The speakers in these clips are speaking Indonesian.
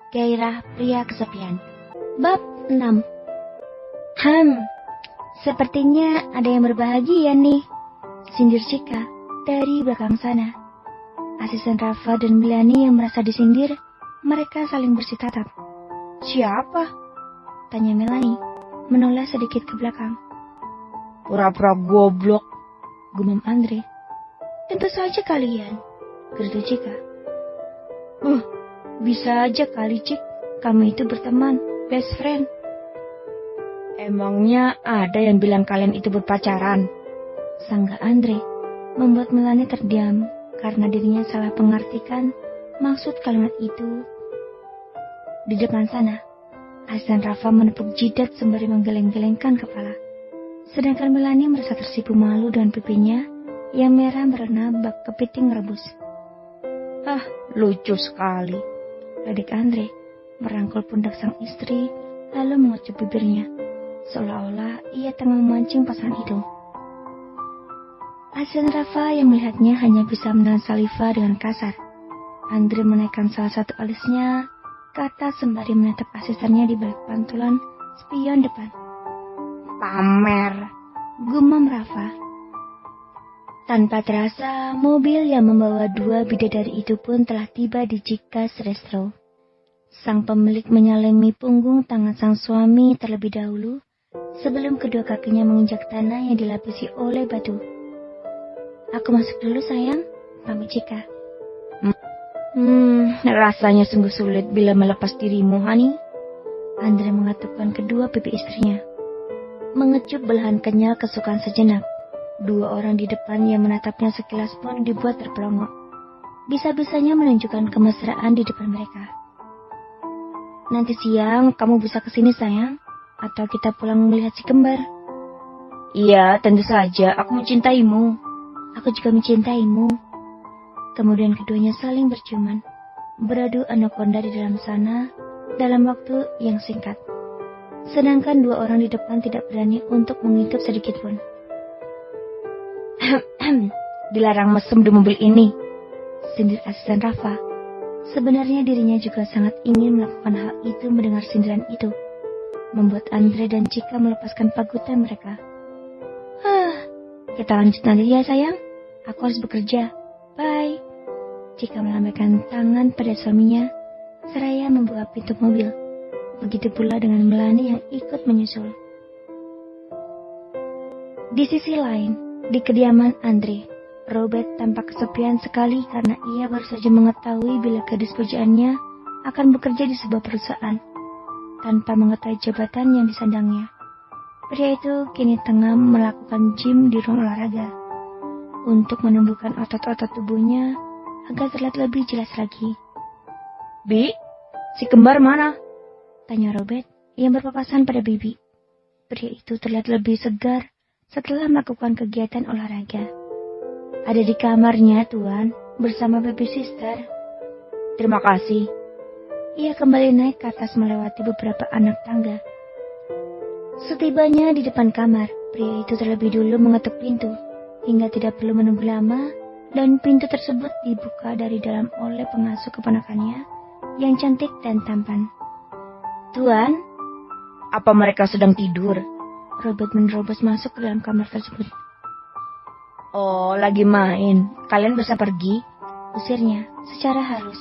Gairah pria kesepian. Bab 6. Sepertinya ada yang berbahagia nih, sindir Cika dari belakang sana. Asisten Rafa dan Milani yang merasa disindir, mereka saling bersih tatap. Siapa? Tanya Milani, menoleh sedikit ke belakang. Pura-pura goblok, gumam Andre. Tentu saja kalian, gertu Cika. Bisa aja kali, Cik. Kamu itu berteman, best friend. Emangnya ada yang bilang kalian itu berpacaran? Sanggah Andre, membuat Melani terdiam karena dirinya salah mengartikan maksud kalimat itu. Di depan sana, Hasan Rafa menepuk jidat sembari menggeleng-gelengkan kepala. Sedangkan Melani merasa tersipu malu dengan pipinya yang merah merena bak kepiting rebus. Lucu sekali, ledek Andre, merangkul pundak sang istri lalu mengucup bibirnya, seolah-olah ia tengah memancing pasangan itu. Hasan Rafa yang melihatnya hanya bisa menelan saliva dengan kasar. Andre menaikkan salah satu alisnya ke atas sembari menatap asistennya di balik pantulan spion depan. Pamer, gumam Rafa. Tanpa terasa, mobil yang membawa dua bidadari itu pun telah tiba di Cika's Restro. Sang pemilik menyalami punggung tangan sang suami terlebih dahulu, sebelum kedua kakinya menginjak tanah yang dilapisi oleh batu. Aku masuk dulu sayang, pamit Cika. Rasanya sungguh sulit bila melepas dirimu, Hani. Andre mengatupkan kedua pipi istrinya, mengecup belahan kenyal kesukaan sejenak. Dua orang di depan yang menatapnya sekilas pun dibuat terpelongok. Bisa-bisanya menunjukkan kemesraan di depan mereka. Nanti siang kamu bisa kesini sayang, atau kita pulang melihat si kembar. Iya, tentu saja, aku mencintaimu. Aku juga mencintaimu. Kemudian keduanya saling berciuman, beradu anaconda di dalam sana dalam waktu yang singkat. Sedangkan dua orang di depan tidak berani untuk mengintip sedikit pun. Dilarang mesem di mobil ini, sindir asisten Rafa. Sebenarnya dirinya juga sangat ingin melakukan hal itu mendengar sindiran itu. Membuat Andre dan Cika melepaskan pagutan mereka. Kita lanjut nanti ya sayang. Aku harus bekerja. Bye. Cika melambaikan tangan pada suaminya, seraya membuka pintu mobil. Begitu pula dengan Melani yang ikut menyusul. Di sisi lain, di kediaman Andre, Robert tampak kesepian sekali karena ia baru saja mengetahui bila gadis pujaannya akan bekerja di sebuah perusahaan, tanpa mengetahui jabatan yang disandangnya. Pria itu kini tengah melakukan gym di ruang olahraga, untuk menumbuhkan otot-otot tubuhnya agar terlihat lebih jelas lagi. Bi, si kembar mana? Tanya Robert yang berpapasan pada Bibi. Pria itu terlihat lebih segar setelah melakukan kegiatan olahraga. Ada di kamarnya, Tuan, bersama baby sister. Terima kasih. Ia kembali naik ke atas melewati beberapa anak tangga. Setibanya di depan kamar, pria itu terlebih dulu mengetuk pintu, hingga tidak perlu menunggu lama, dan pintu tersebut dibuka dari dalam oleh pengasuh keponakannya yang cantik dan tampan. Tuan, apa mereka sedang tidur? Robert menerobos masuk ke dalam kamar tersebut. Oh, lagi main. Kalian bisa pergi? Usirnya secara halus.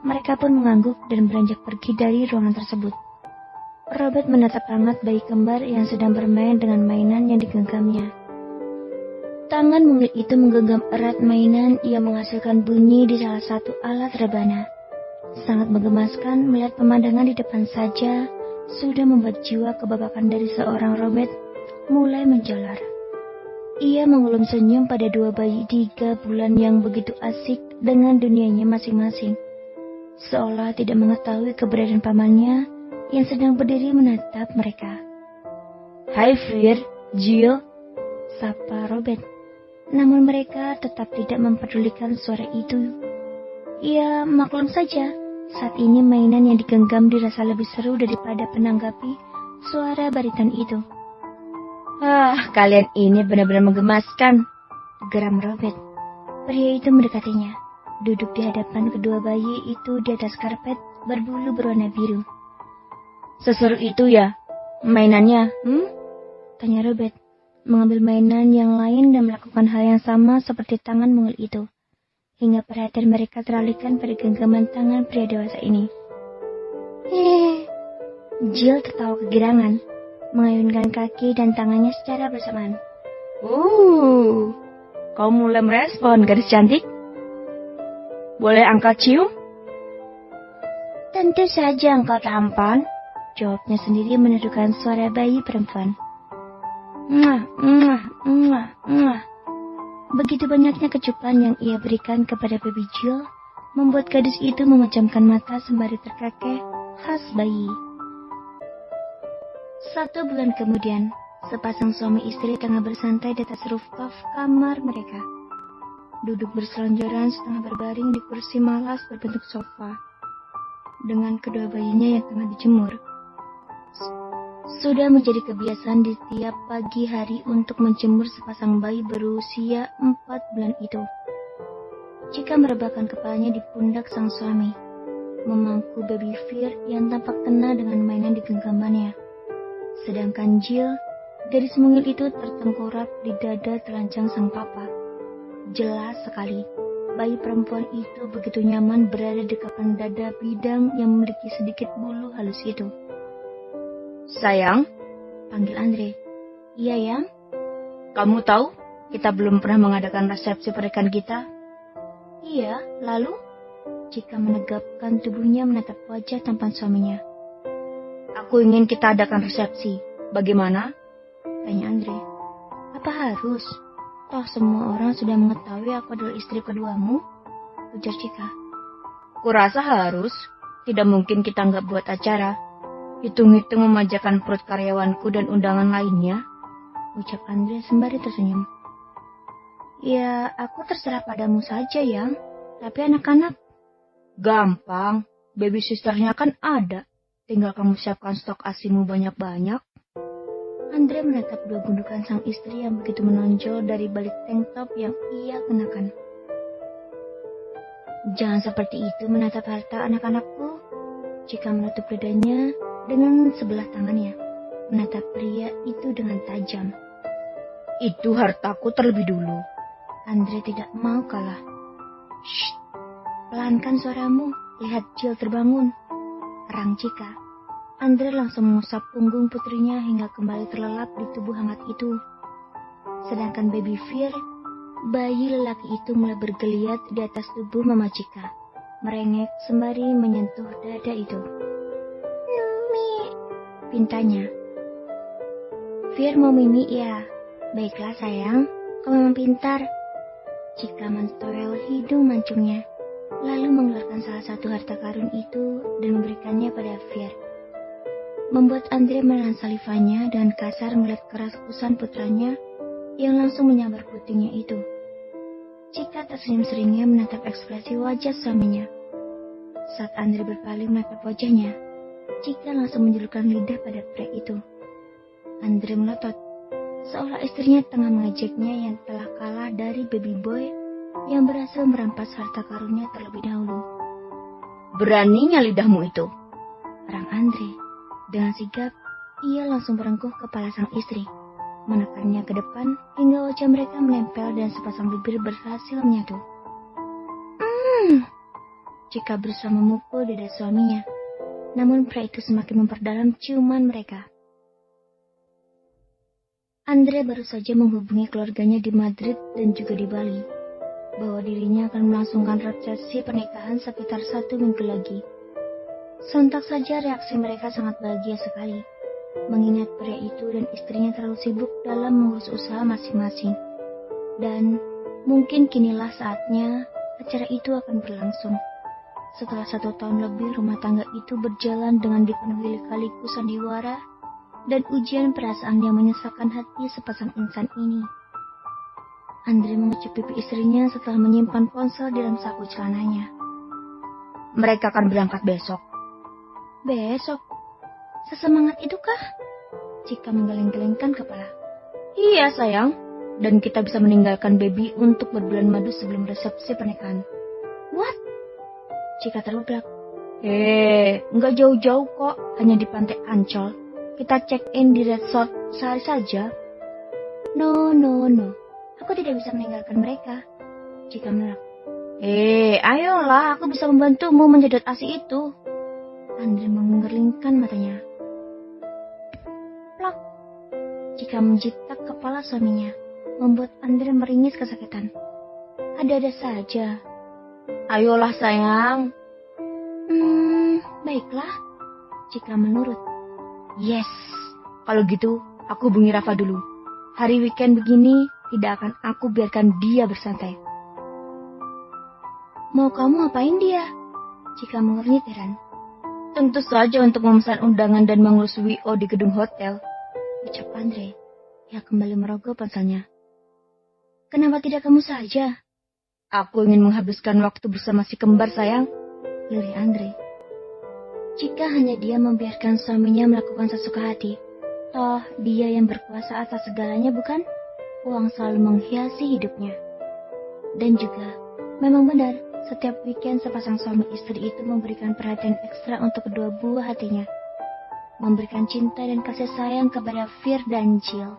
Mereka pun mengangguk dan beranjak pergi dari ruangan tersebut. Robert menatap hangat bayi kembar yang sedang bermain dengan mainan yang digenggamnya. Tangan mungil itu menggenggam erat mainan yang menghasilkan bunyi di salah satu alat rebana. Sangat menggemaskan melihat pemandangan di depan saja sudah membuat jiwa kebabakan dari seorang Robert mulai menjalar. Ia mengulum senyum pada dua bayi 3 bulan yang begitu asik dengan dunianya masing-masing, seolah tidak mengetahui keberadaan pamannya yang sedang berdiri menatap mereka. Hai Fir, Jill, sapa Robert. Namun mereka tetap tidak mempedulikan suara itu. Ia maklum saja. Saat ini mainan yang digenggam dirasa lebih seru daripada menanggapi suara baritan itu. Kalian ini benar-benar menggemaskan, geram Robert. Pria itu mendekatinya, duduk di hadapan kedua bayi itu di atas karpet berbulu berwarna biru. Seseru itu ya mainannya? Tanya Robert, mengambil mainan yang lain dan melakukan hal yang sama seperti tangan mungil itu, hingga perhatian mereka teralihkan pada genggaman tangan pria dewasa ini. Jill tertawa kegirangan, mengayunkan kaki dan tangannya secara bersamaan. Kau mulai merespon, gadis cantik. Boleh angkat cium? Tentu saja engkau tampan, jawabnya sendiri menirukan suara bayi perempuan. Begitu banyaknya kecupan yang ia berikan kepada baby Jill, membuat gadis itu memejamkan mata sembari terkekeh khas bayi. 1 bulan kemudian, sepasang suami istri tengah bersantai di atas rooftop kamar mereka. Duduk berselonjoran setengah berbaring di kursi malas berbentuk sofa, dengan kedua bayinya yang tengah dijemur. Sudah menjadi kebiasaan di tiap pagi hari untuk menjemur sepasang bayi berusia 4 bulan itu. Jika merebahkan kepalanya di pundak sang suami, memangku baby Fear yang tampak tenang dengan mainan di genggamannya. Sedangkan Jill, gadis mungil itu tertengkorak di dada telanjang sang papa. Jelas sekali, bayi perempuan itu begitu nyaman berada di kapan dada bidang yang memiliki sedikit bulu halus itu. Sayang, panggil Andre. Iya, Yang? Kamu tahu kita belum pernah mengadakan resepsi pernikahan kita? Iya, lalu? Cika menegapkan tubuhnya menatap wajah tampan suaminya. Aku ingin kita adakan resepsi. Bagaimana? Tanya Andre. Apa harus? Toh semua orang sudah mengetahui aku adalah istri keduamu, ujar Cika. Kurasa harus. Tidak mungkin kita nggak buat acara. Hitung-hitung memanjakan perut karyawanku dan undangan lainnya, ucap Andre sembari tersenyum. Ya, aku terserah padamu saja, Yang. Tapi anak-anak? Gampang. Baby sisternya kan ada. Tinggal kamu siapkan stok asimu banyak-banyak. Andre menatap dua gundukan sang istri yang begitu menonjol dari balik tank top yang ia kenakan. Jangan seperti itu menatap harta anak-anakku. Cika menutup lidahnya dengan sebelah tangannya, menatap pria itu dengan tajam. Itu hartaku terlebih dulu. Andre tidak mau kalah. Shh, pelankan suaramu, lihat Jill terbangun. Erang Cika. Andre langsung mengusap punggung putrinya hingga kembali terlelap di tubuh hangat itu. Sedangkan baby Fear, bayi lelaki itu mulai bergeliat di atas tubuh Mama Cika, merengek sembari menyentuh dada itu. Mimi, pintanya. Fear mau Mimi ya? Baiklah sayang, kau memang pintar. Cika mentoel hidung mancungnya, lalu mengeluarkan salah satu harta karun itu dan memberikannya pada Fear. Membuat Andre menahan salivanya dan kasar melihat keras kusan putranya yang langsung menyambar putingnya itu. Cika tersenyum seringnya menatap ekspresi wajah suaminya. Saat Andre berpaling menatap wajahnya, Cika langsung menjulurkan lidah pada pria itu. Andre melotot, seolah istrinya tengah mengejeknya yang telah kalah dari baby boy yang berhasil merampas harta karunnya terlebih dahulu. Beraninya lidahmu itu, perang Andre. Dengan sigap, ia langsung merengkuh kepala sang istri, menekannya ke depan hingga wajah mereka menempel dan sepasang bibir berhasil menyatu. Cika berusaha memukul dada suaminya, namun pria itu semakin memperdalam ciuman mereka. Andre baru saja menghubungi keluarganya di Madrid dan juga di Bali, bahwa dirinya akan melangsungkan resepsi pernikahan sekitar 1 minggu lagi. Sontak saja reaksi mereka sangat bahagia sekali, mengingat pria itu dan istrinya terlalu sibuk dalam mengurus usaha masing-masing. Dan mungkin kinilah saatnya acara itu akan berlangsung. Setelah 1 tahun lebih rumah tangga itu berjalan dengan dipenuhi lika-liku sandiwara dan ujian perasaan yang menyesakkan hati sepasang insan ini. Andre mengecup pipi istrinya setelah menyimpan ponsel di dalam saku celananya. Mereka akan berangkat besok. Besok? Sesemangat itukah? Cika menggeleng-gelengkan kepala. Iya sayang, dan kita bisa meninggalkan baby untuk berbulan madu sebelum resepsi pernikahan. What? Cika terbeblak. Nggak jauh-jauh kok, hanya di Pantai Ancol. Kita check-in di resort sehari saja. No. Aku tidak bisa meninggalkan mereka. Cika menolak. Ayolah, aku bisa membantumu menjedot ASI itu. Andre menggerlingkan matanya. Plak. Cika menjitak kepala suaminya, membuat Andre meringis kesakitan. Ada-ada saja. Ayolah sayang. Baiklah. Cika menurut. Yes, kalau gitu aku hubungi Rafa dulu. Hari weekend begini tidak akan aku biarkan dia bersantai. Mau kamu apain dia? Cika mengernyit heran. Tentu saja untuk memesan undangan dan mengurus WO di gedung hotel, ucap Andre. Ia kembali merogoh ponselnya. Kenapa tidak kamu saja? Aku ingin menghabiskan waktu bersama si kembar sayang, lirih Andre. Jika hanya dia membiarkan suaminya melakukan sesuka hati, toh dia yang berkuasa atas segalanya bukan? Uang selalu menghiasi hidupnya. Dan juga, memang benar, setiap weekend sepasang suami istri itu memberikan perhatian ekstra untuk kedua buah hatinya. Memberikan cinta dan kasih sayang kepada Fir dan Jill.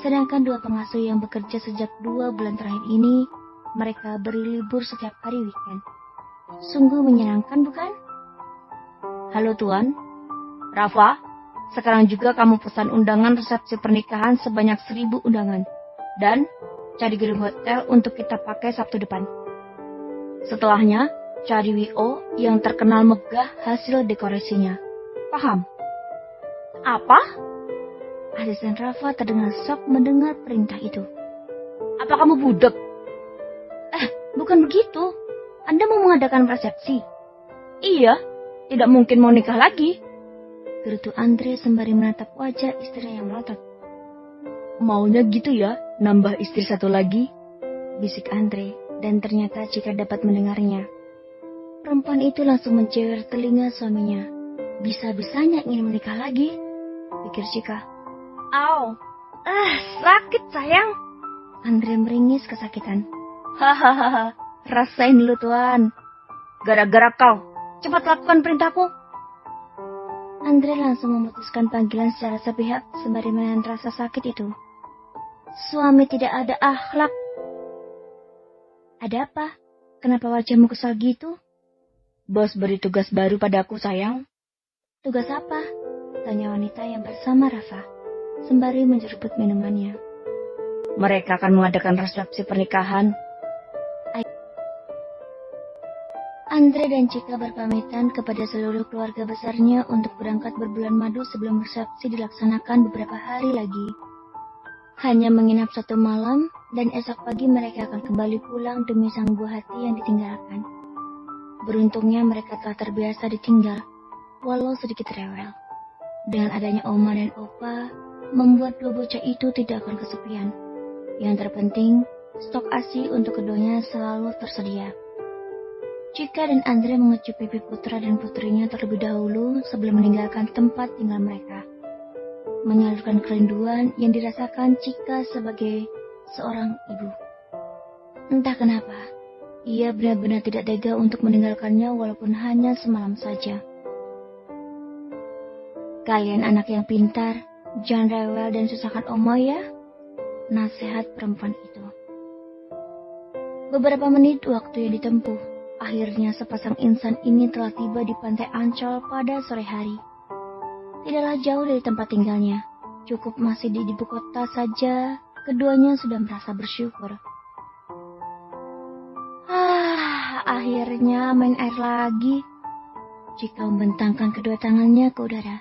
Sedangkan dua pengasuh yang bekerja sejak 2 bulan terakhir ini, mereka beri libur setiap hari weekend. Sungguh menyenangkan bukan? Halo Tuan, Rafa, sekarang juga kamu pesan undangan resepsi pernikahan sebanyak 1000 undangan. Dan cari gedung hotel untuk kita pakai Sabtu depan. Setelahnya, cari WO yang terkenal megah hasil dekorasinya. Paham? Apa? Asisten Rafa terdengar shock mendengar perintah itu. Apa kamu budek? Bukan begitu. Anda mau mengadakan resepsi? Iya, tidak mungkin mau nikah lagi. Gerutu Andre sembari menatap wajah istrinya yang melotot. Maunya gitu ya, nambah istri satu lagi? Bisik Andre, dan ternyata Cika dapat mendengarnya. Perempuan itu langsung menjewer telinga suaminya. Bisa-bisanya ingin menikah lagi, pikir Cika. Au, sakit sayang. Andre meringis kesakitan. Hahaha, rasain dulu Tuan. Gara-gara kau, cepat lakukan perintahku. Andre langsung memutuskan panggilan secara sepihak sembari menahan rasa sakit itu. Suami tidak ada akhlak. Ada apa? Kenapa wajahmu kesal gitu? Bos beri tugas baru padaku sayang. Tugas apa? Tanya wanita yang bersama Rafa, sembari menjeruput minumannya. Mereka akan mengadakan resepsi pernikahan. Andre dan Cika berpamitan kepada seluruh keluarga besarnya untuk berangkat berbulan madu sebelum resepsi dilaksanakan beberapa hari lagi. Hanya menginap 1 malam, dan esok pagi mereka akan kembali pulang demi sang buah hati yang ditinggalkan. Beruntungnya mereka telah terbiasa ditinggal, walau sedikit rewel. Dengan adanya Oma dan Opa, membuat dua bocah itu tidak akan kesepian. Yang terpenting, stok ASI untuk keduanya selalu tersedia. Cika dan Andre mengecup pipi putra dan putrinya terlebih dahulu sebelum meninggalkan tempat tinggal mereka. Menyalurkan kerinduan yang dirasakan Cika sebagai seorang ibu. Entah kenapa, ia benar-benar tidak tega untuk meninggalkannya walaupun hanya semalam saja. Kalian anak yang pintar, jangan rewel dan susahkan Oma ya, nasihat perempuan itu. Beberapa menit waktu yang ditempuh, akhirnya sepasang insan ini telah tiba di Pantai Ancol pada sore hari. Tidaklah jauh dari tempat tinggalnya, cukup masih di ibu kota saja, keduanya sudah merasa bersyukur. Akhirnya main air lagi. Cika membentangkan kedua tangannya ke udara,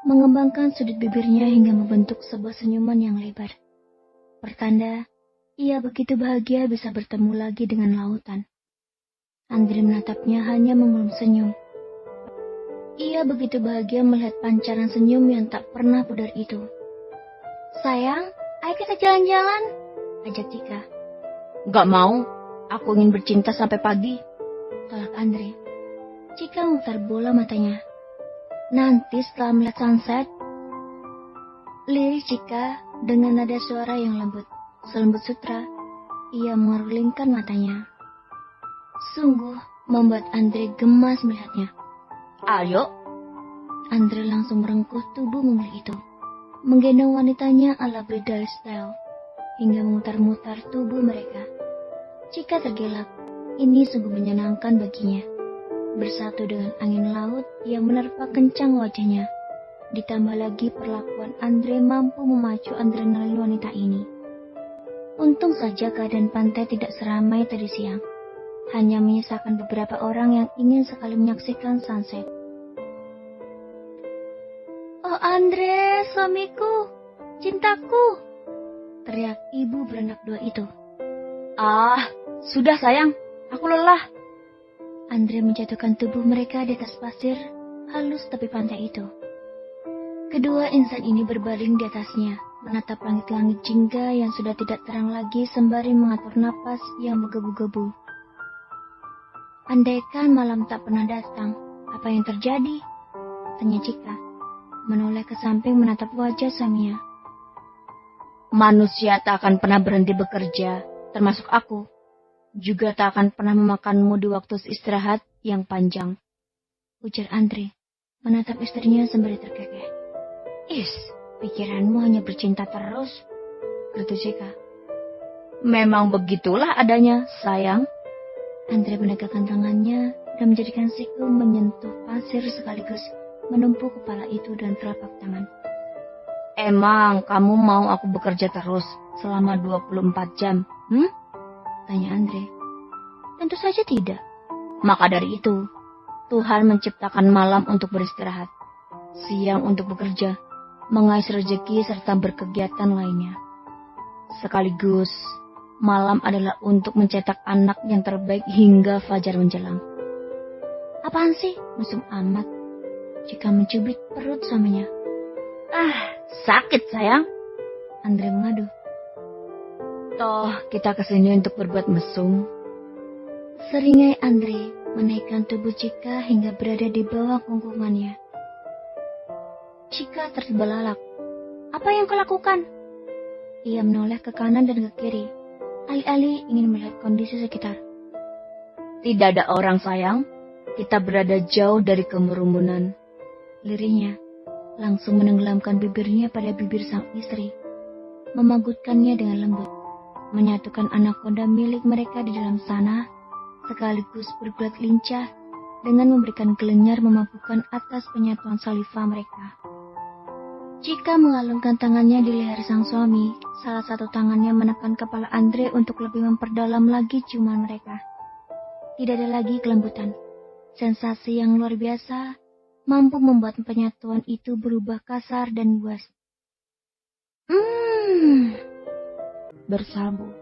mengembangkan sudut bibirnya hingga membentuk sebuah senyuman yang lebar. Pertanda, ia begitu bahagia bisa bertemu lagi dengan lautan. Andre menatapnya hanya mengulum senyum. Ia begitu bahagia melihat pancaran senyum yang tak pernah pudar itu. Sayang, ayo kita jalan-jalan, ajak Cika. Gak mau, aku ingin bercinta sampai pagi, tolak Andre. Cika memutar bola matanya. Nanti setelah melihat sunset, lirih Cika dengan nada suara yang lembut. Selembut sutra, ia mengerlingkan matanya. Sungguh membuat Andre gemas melihatnya. Ayo. Andre langsung merengkuh tubuh mungil itu, menggendong wanitanya ala bridal style, hingga memutar-mutar tubuh mereka. Chika tergelak, ini sungguh menyenangkan baginya. Bersatu dengan angin laut yang menerpa kencang wajahnya, ditambah lagi perlakuan Andre mampu memacu adrenalin wanita ini. Untung saja keadaan pantai tidak seramai tadi siang. Hanya menyisakan beberapa orang yang ingin sekali menyaksikan sunset. "Oh Andre, suamiku, cintaku!" teriak ibu beranak dua itu. "Ah, sudah sayang, aku lelah." Andre menjatuhkan tubuh mereka di atas pasir halus tepi pantai itu. Kedua insan ini berbaring di atasnya, menatap langit-langit jingga yang sudah tidak terang lagi sembari mengatur napas yang menggebu-gebu. "Andaikan malam tak pernah datang, apa yang terjadi?" tanya Chika, menoleh ke samping menatap wajah suaminya. "Manusia tak akan pernah berhenti bekerja, termasuk aku. Juga tak akan pernah memakanmu di waktu istirahat yang panjang," ujar Andre, menatap istrinya sembari terkekeh. "Is, pikiranmu hanya bercinta terus," gerutu Chika. "Memang begitulah adanya, sayang." Andre menegakkan tangannya dan menjadikan siku menyentuh pasir sekaligus menumpuk kepala itu dan telapak tangan. "Emang kamu mau aku bekerja terus selama 24 jam? Tanya Andre. Tentu saja tidak. Maka dari itu, Tuhan menciptakan malam untuk beristirahat, siang untuk bekerja, mengais rezeki serta berkegiatan lainnya. Sekaligus, malam adalah untuk mencetak anak yang terbaik hingga fajar menjelang." "Apaan sih? Mesum amat." Chika mencubit perut suaminya. "Ah, sakit sayang," Andre mengadu. "Toh kita kesini untuk berbuat mesum." Seringai Andre menaikkan tubuh Chika hingga berada di bawah pungkungannya. Chika terbelalak. "Apa yang kau lakukan?" Ia menoleh ke kanan dan ke kiri, alih-alih ingin melihat kondisi sekitar. "Tidak ada orang sayang, kita berada jauh dari kerumunan," lirihnya, langsung menenggelamkan bibirnya pada bibir sang istri, memagutkannya dengan lembut, menyatukan anakonda milik mereka di dalam sana, sekaligus bergulat lincah dengan memberikan gelenyar memabukkan atas penyatuan saliva mereka. Chika mengalungkan tangannya di leher sang suami, salah satu tangannya menekan kepala Andre untuk lebih memperdalam lagi ciuman mereka. Tidak ada lagi kelembutan. Sensasi yang luar biasa mampu membuat penyatuan itu berubah kasar dan buas. Bersalbu.